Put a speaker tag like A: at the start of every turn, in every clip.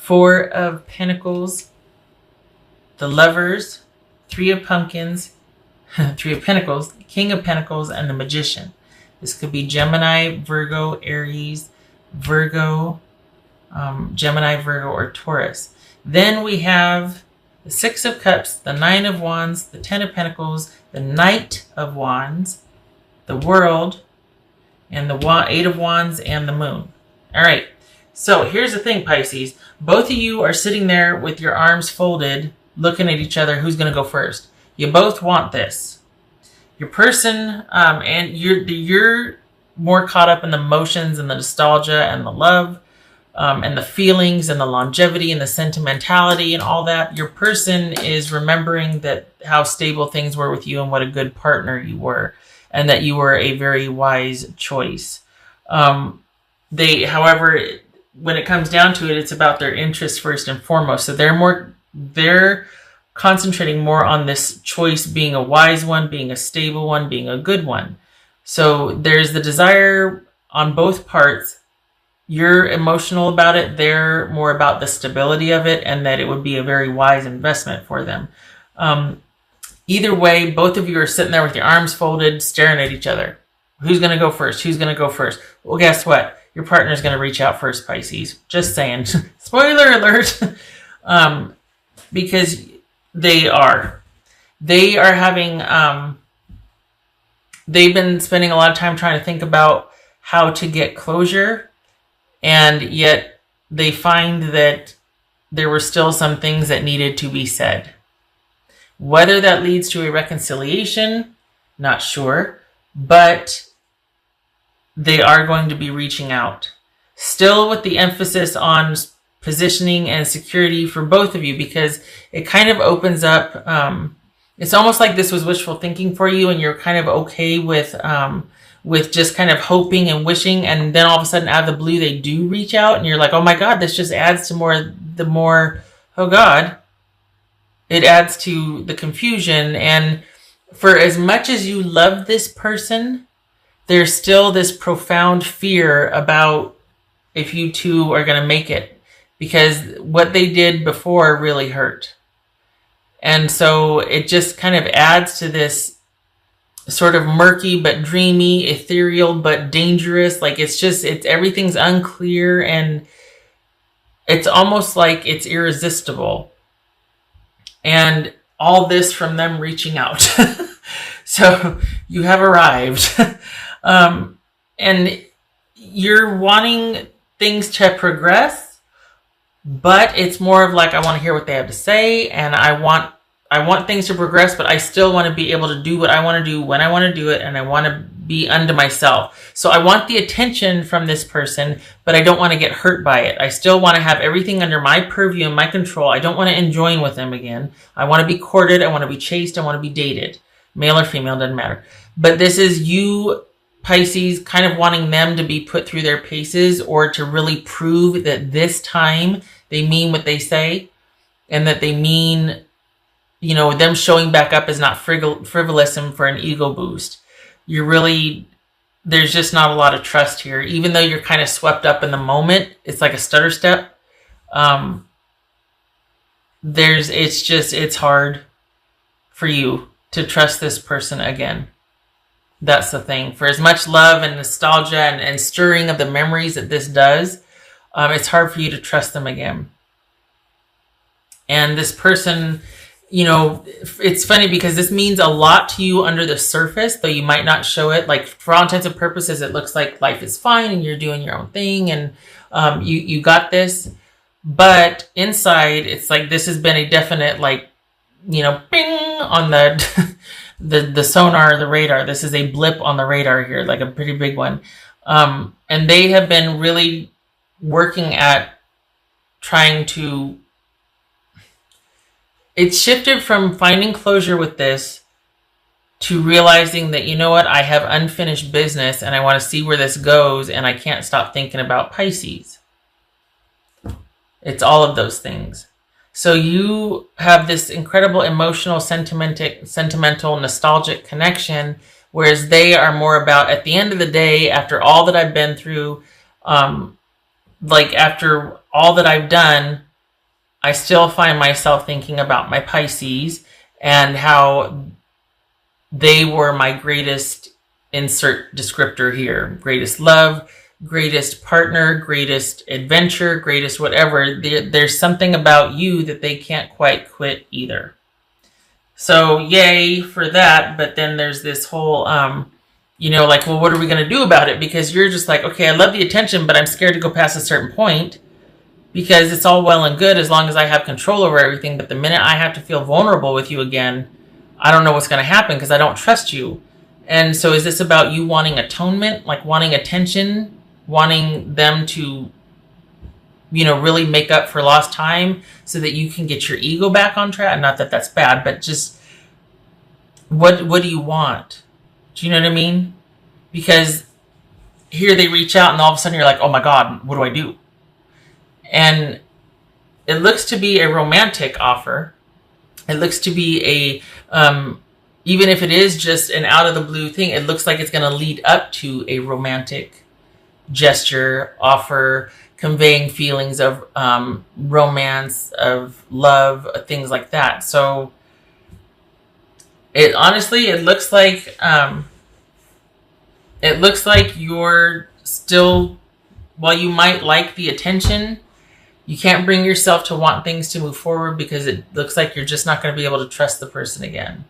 A: Four of Pentacles, the Lovers, Three of Pumpkins, Three of Pentacles, King of Pentacles, and the Magician. This could be Gemini, Virgo, Aries, Virgo, Gemini, Virgo, or Taurus. Then we have the Six of Cups, the Nine of Wands, the Ten of Pentacles, the Knight of Wands, the World, and the Eight of Wands, and the Moon. All right. So here's the thing, Pisces. Both of you are sitting there with your arms folded, looking at each other. Who's going to go first? You both want this. Your person, and you're more caught up in the emotions and the nostalgia and the love, and the feelings and the longevity and the sentimentality and all that. Your person is remembering that how stable things were with you and what a good partner you were, and that you were a very wise choice. However, when it comes down to it, it's about their interests first and foremost. So they're concentrating more on this choice being a wise one, being a stable one, being a good one. So there's the desire on both parts. You're emotional about it. They're more about the stability of it and that it would be a very wise investment for them. Either way, both of you are sitting there with your arms folded, staring at each other. Who's going to go first? Who's going to go first? Well, guess what? Your partner's going to reach out first, Pisces. Just saying. Spoiler alert. Because they are having, they've been spending a lot of time trying to think about how to get closure. And yet they find that there were still some things that needed to be said. Whether that leads to a reconciliation, not sure. But they are going to be reaching out. Still with the emphasis on positioning and security for both of you, because it kind of opens up, it's almost like this was wishful thinking for you and you're kind of okay with just kind of hoping and wishing, and then all of a sudden out of the blue they do reach out and you're like, oh my God, this just adds to oh God, it adds to the confusion. And for as much as you love this person, there's still this profound fear about if you two are going to make it, because what they did before really hurt. And so it just kind of adds to this sort of murky but dreamy, ethereal but dangerous. Like everything's unclear and it's almost like it's irresistible. And all this from them reaching out. So you have arrived. And you're wanting things to progress, but it's more of like, I want to hear what they have to say, and I want things to progress, but I still want to be able to do what I want to do when I want to do it, and I want to be unto myself. So I want the attention from this person, but I don't want to get hurt by it. I still want to have everything under my purview and my control. I don't want to enjoin with them again. I want to be courted. I want to be chased. I want to be dated. Male or female, doesn't matter. But this is you, Pisces, kind of wanting them to be put through their paces, or to really prove that this time they mean what they say, and that they mean, them showing back up is not frivolous and for an ego boost. There's just not a lot of trust here. Even though you're kind of swept up in the moment, it's like a stutter step. It's hard for you to trust this person again. That's the thing. For as much love and nostalgia and stirring of the memories that this does, it's hard for you to trust them again. And this person, it's funny because this means a lot to you under the surface, though you might not show it. Like, for all intents and purposes, it looks like life is fine and you're doing your own thing and you got this. But inside, it's like this has been a definite, bing on the sonar, the radar. This is a blip on the radar here, like a pretty big one. And they have been really working at trying to... It's shifted from finding closure with this to realizing that, I have unfinished business and I want to see where this goes, and I can't stop thinking about Pisces. It's all of those things. So you have this incredible emotional, sentimental, nostalgic connection, whereas they are more about, at the end of the day, after all that I've been through, after all that I've done, I still find myself thinking about my Pisces and how they were my greatest, insert descriptor here, greatest love, greatest partner, greatest adventure, greatest whatever. There's something about you that they can't quite quit either. So yay for that. But then there's this whole, like, well, what are we going to do about it? Because you're just like, okay, I love the attention, but I'm scared to go past a certain point, because it's all well and good as long as I have control over everything. But the minute I have to feel vulnerable with you again, I don't know what's going to happen because I don't trust you. And so is this about you wanting atonement, like wanting attention, wanting them to, really make up for lost time so that you can get your ego back on track? Not that that's bad, but just what do you want? Do you know what I mean? Because here they reach out and all of a sudden you're like, oh my God, what do I do? And it looks to be a romantic offer. It looks to be even if it is just an out of the blue thing, it looks like it's going to lead up to a romantic gesture, offer, conveying feelings of romance, of love, things like that. So it looks like you're still, while you might like the attention, you can't bring yourself to want things to move forward because it looks like you're just not going to be able to trust the person again.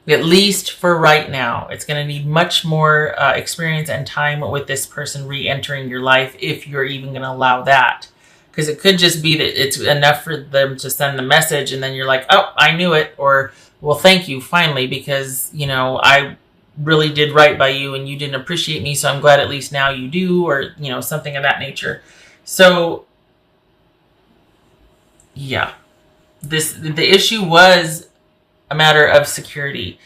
A: At least for right now. It's going to need much more experience and time with this person re-entering your life, if you're even going to allow that. Because it could just be that it's enough for them to send the message and then you're like, oh, I knew it. Or, well, thank you, finally, because, I really did right by you and you didn't appreciate me, so I'm glad at least now you do, or, something of that nature. So, yeah, the issue was a matter of security,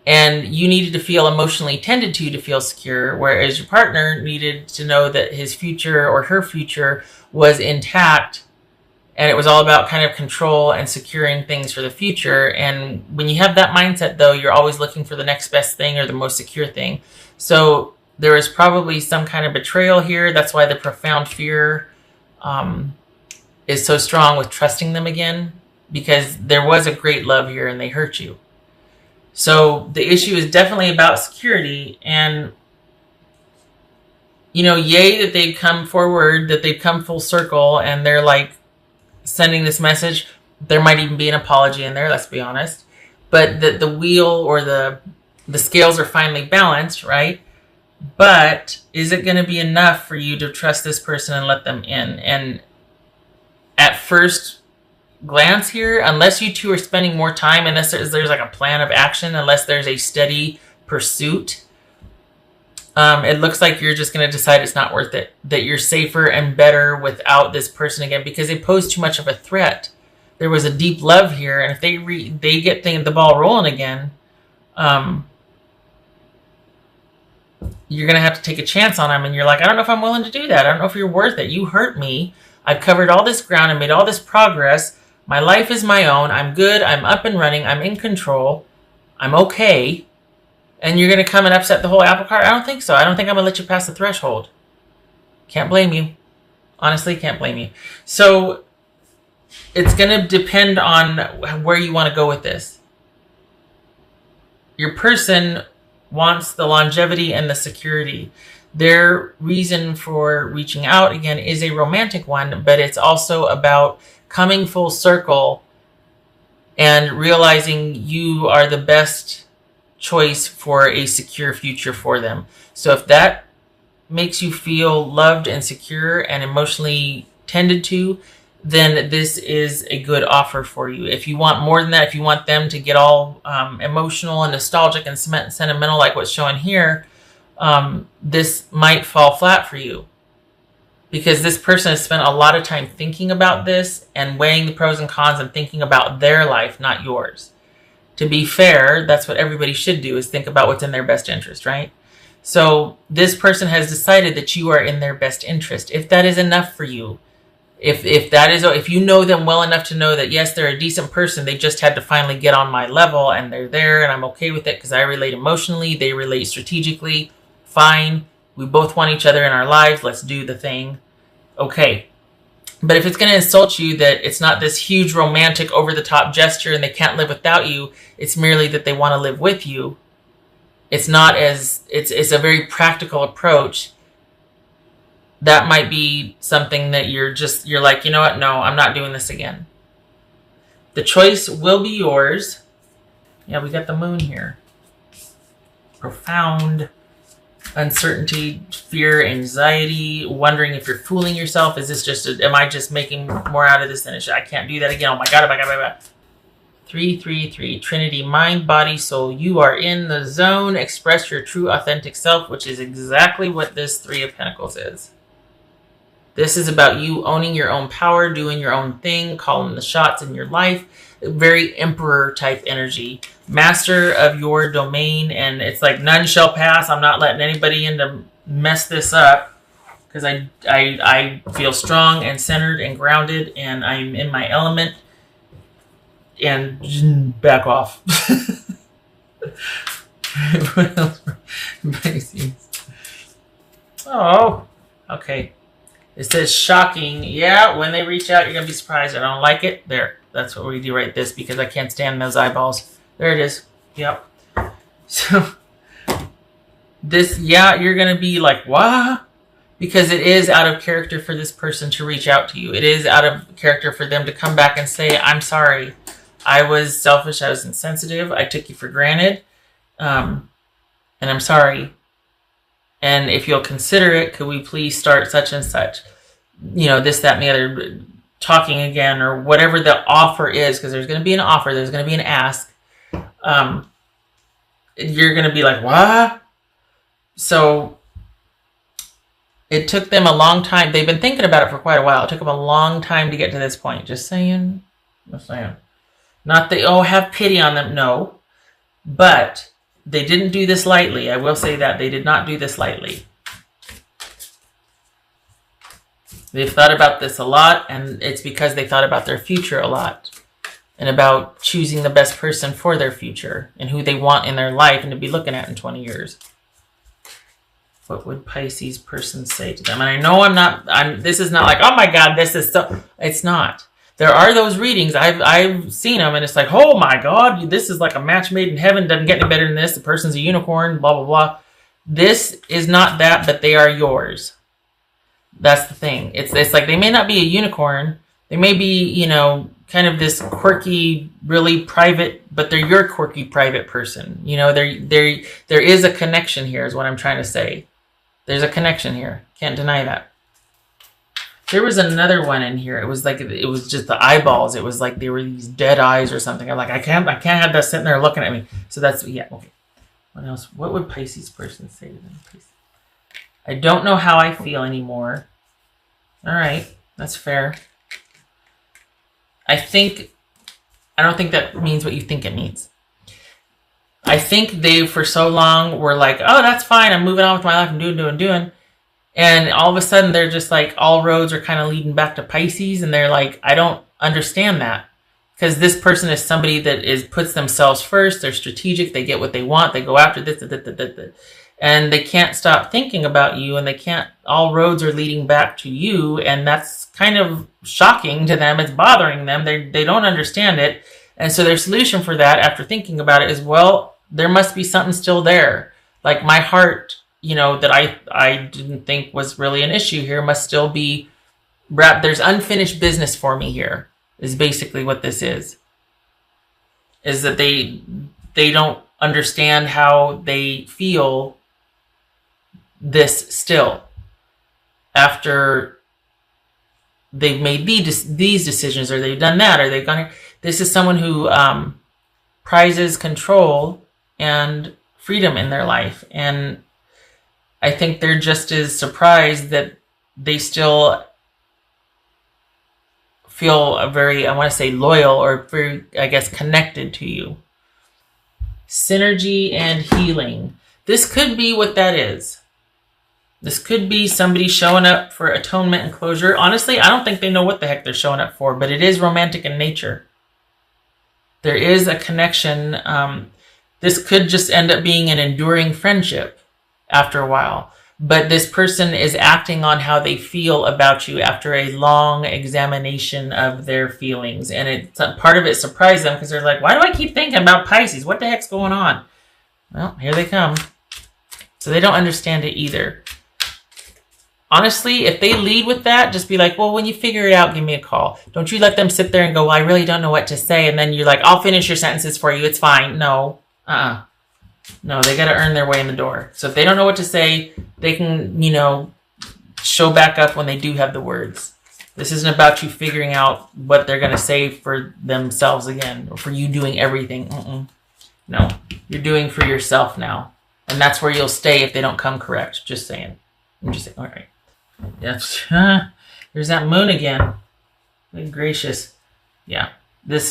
A: and you needed to feel emotionally tended to feel secure, whereas your partner needed to know that his future or her future was intact, and it was all about kind of control and securing things for the future. And when you have that mindset, though, you're always looking for the next best thing or the most secure thing. So there is probably some kind of betrayal here. That's why the profound fear is so strong with trusting them again, because there was a great love here and they hurt you. So the issue is definitely about security. And, yay that they've come forward, that they've come full circle, and they're like sending this message. There might even be an apology in there, let's be honest. But the wheel or the scales are finally balanced, right? But is it going to be enough for you to trust this person and let them in? And at first glance here, unless you two are spending more time, unless there's like a plan of action, unless there's a steady pursuit, it looks like you're just going to decide it's not worth it, that you're safer and better without this person again, because they pose too much of a threat. There was a deep love here, and if they get the ball rolling again, you're going to have to take a chance on them, and you're like, I don't know if I'm willing to do that. I don't know if you're worth it. You hurt me. I've covered all this ground and made all this progress. My life is my own. I'm good. I'm up and running. I'm in control. I'm okay. And you're going to come and upset the whole apple cart? I don't think so. I don't think I'm going to let you pass the threshold. Can't blame you. Honestly, can't blame you. So it's going to depend on where you want to go with this. Your person wants the longevity and the security. Their reason for reaching out, again, is a romantic one, but it's also about coming full circle and realizing you are the best choice for a secure future for them. So if that makes you feel loved and secure and emotionally tended to, then this is a good offer for you. If you want more than that, if you want them to get all emotional and nostalgic and sentimental like what's shown here, this might fall flat for you, because this person has spent a lot of time thinking about this and weighing the pros and cons and thinking about their life, not yours. To be fair, that's what everybody should do, is think about what's in their best interest, right? So this person has decided that you are in their best interest. If that is enough for you, if you know them well enough to know that, yes, they're a decent person, they just had to finally get on my level and they're there and I'm okay with it because I relate emotionally, they relate strategically, fine. We both want each other in our lives. Let's do the thing. Okay. But if it's going to insult you that it's not this huge romantic over-the-top gesture and they can't live without you, it's merely that they want to live with you. It's not as, it's a very practical approach. That might be something that you're like, you know what? No, I'm not doing this again. The choice will be yours. Yeah, we got the moon here. Profound uncertainty, fear, anxiety, wondering if you're fooling yourself. Is this just, am I just making more out of this than it should? I can't do that again. Oh my God, oh my God, oh my God. 333, Trinity, mind, body, soul. You are in the zone. Express your true, authentic self, which is exactly what this Three of Pentacles is. This is about you owning your own power, doing your own thing, calling the shots in your life. Very emperor type energy. Master of your domain, and it's like none shall pass. I'm not letting anybody in to mess this up because I feel strong and centered and grounded, and I'm in my element. And back off. What else? Pisces. Oh, okay. It says shocking. Yeah, when they reach out, you're going to be surprised. I don't like it. There. That's what we do right this because I can't stand those eyeballs. There it is. Yep. So, this, yeah, you're going to be like, what? Because it is out of character for this person to reach out to you. It is out of character for them to come back and say, I'm sorry. I was selfish. I was insensitive. I took you for granted. And I'm sorry. And if you'll consider it, could we please start such and such? You know, this, that, and the other, talking again, or whatever the offer is, because there's going to be an offer, there's going to be an ask. You're going to be like, what? So it took them a long time. They've been thinking about it for quite a while. It took them a long time to get to this point. Just saying. Just saying. Not that, oh, have pity on them. No. But they didn't do this lightly. I will say that. They did not do this lightly. They've thought about this a lot, and it's because they thought about their future a lot. And about choosing the best person for their future and who they want in their life and to be looking at in 20 years. What would Pisces person say to them? And I know this is not like, oh my God, this is so, it's not. There are those readings, I've seen them, and it's like, oh my God, this is like a match made in heaven, doesn't get any better than this, the person's a unicorn, blah, blah, blah. This is not that, but they are yours. That's the thing. It's like they may not be a unicorn, they may be, you know, kind of this quirky, really private, but they're your quirky, private person. You know, there is a connection here, is what I'm trying to say. There's a connection here. Can't deny that. There was another one in here. It was like, it was just the eyeballs. It was like they were these dead eyes or something. I'm like, I can't have that sitting there looking at me. So that's, yeah, okay. What else? What would Pisces person say to them? I don't know how I feel anymore. All right, that's fair. I don't think that means what you think it means. I think they, for so long, were like, oh, that's fine. I'm moving on with my life. I'm doing. And all of a sudden, they're just like, all roads are kind of leading back to Pisces. And they're like, I don't understand that. Because this person is somebody that puts themselves first. They're strategic. They get what they want. They go after this. And they can't stop thinking about you. And all roads are leading back to you. And that's kind of shocking to them. It's bothering them. They don't understand it. And so their solution for that, after thinking about it, is, well, there must be something still there. Like my heart, you know, that I didn't think was really an issue here must still be wrapped. There's unfinished business for me here, is basically what this is. Is that they don't understand how they feel this still. After they've made these decisions, or they've done that, or they've gone here. This is someone who prizes control and freedom in their life. And I think they're just as surprised that they still feel very, I want to say, loyal, or very, I guess, connected to you. Synergy and healing. This could be what that is. This could be somebody showing up for atonement and closure. Honestly, I don't think they know what the heck they're showing up for, but it is romantic in nature. There is a connection. This could just end up being an enduring friendship after a while. but this person is acting on how they feel about you after a long examination of their feelings. And part of it surprised them because they're like, why do I keep thinking about Pisces? What the heck's going on? Well, here they come. So they don't understand it either. Honestly, if they lead with that, just be like, well, when you figure it out, give me a call. Don't you let them sit there and go, well, I really don't know what to say. And then you're like, I'll finish your sentences for you. It's fine. No. No, they got to earn their way in the door. So if they don't know what to say, they can, show back up when they do have the words. This isn't about you figuring out what they're going to say for themselves again, or for you doing everything. No, you're doing for yourself now. And that's where you'll stay if they don't come correct. Just saying. I'm just saying, all right. Yes. There's that moon again. Good gracious. Yeah. This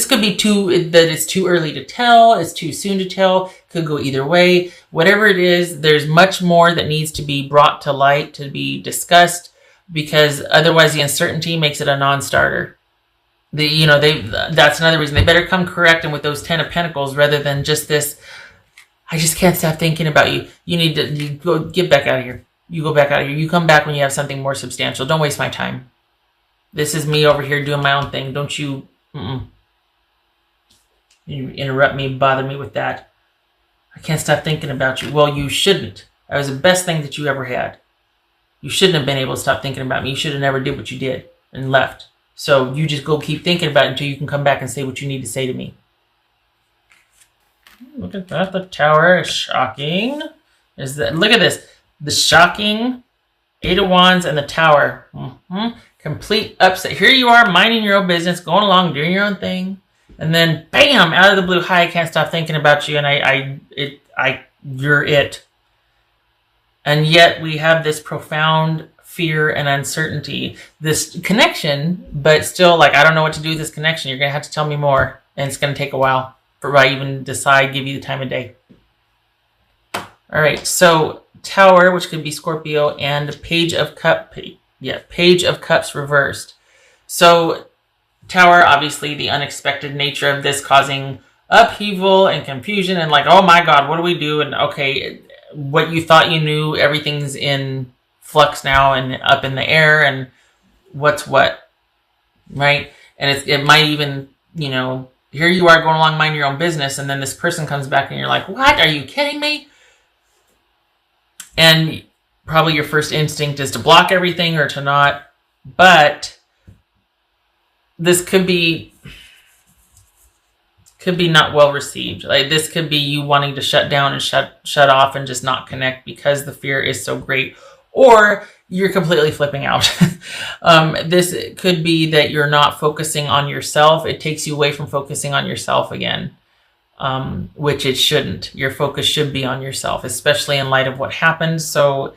A: could be it's too early to tell, it's too soon to tell, could go either way. Whatever it is, there's much more that needs to be brought to light, to be discussed, because otherwise the uncertainty makes it a non-starter. That's another reason. They better come correct and with those 10 of Pentacles rather than just this, I just can't stop thinking about you. You go get back out of here. You go back out of here. You come back when you have something more substantial. Don't waste my time. This is me over here doing my own thing. Don't you... You interrupt me, bother me with that. I can't stop thinking about you. Well, you shouldn't. That was the best thing that you ever had. You shouldn't have been able to stop thinking about me. You should have never did what you did and left. So you just go keep thinking about it until you can come back and say what you need to say to me. Look at that. The Tower is shocking. Look at this. The shocking 8 of Wands and the Tower. Complete upset. Here you are minding your own business, going along, doing your own thing. And then, bam, out of the blue, hi, I can't stop thinking about you. And you're it. And yet we have this profound fear and uncertainty, this connection, but still I don't know what to do with this connection. You're going to have to tell me more. And it's going to take a while before I even decide, give you the time of day. All right. So Tower, which could be Scorpio, and Page of Cups reversed. So Tower, obviously the unexpected nature of this causing upheaval and confusion and oh my God, what do we do? And okay, what you thought you knew, everything's in flux now and up in the air and what's what, right? And it might even, here you are going along minding your own business and then this person comes back and you're like, what? Are you kidding me? And probably your first instinct is to block everything or to not, but this could be not well received. This could be you wanting to shut down and shut off and just not connect because the fear is so great, or you're completely flipping out. This could be that you're not focusing on yourself. It takes you away from focusing on yourself again, which it shouldn't. Your focus should be on yourself, especially in light of what happened. So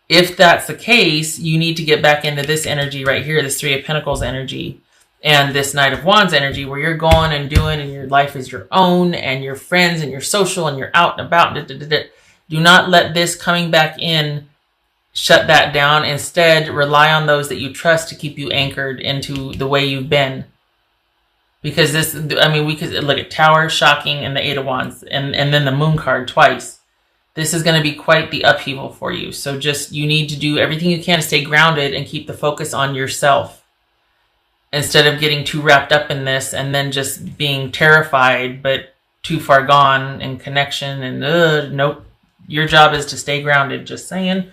A: if that's the case, you need to get back into this energy right here, this 3 of Pentacles energy. And this Knight of Wands energy where you're going and doing and your life is your own and your friends and your social and you're out and about. Do not let this coming back in shut that down. Instead, rely on those that you trust to keep you anchored into the way you've been. Because we could look at Tower, shocking, and the 8 of Wands and then the Moon card twice. This is going to be quite the upheaval for you. So you need to do everything you can to stay grounded and keep the focus on yourself. Instead of getting too wrapped up in this and then just being terrified, but too far gone in connection and nope. Your job is to stay grounded. Just saying.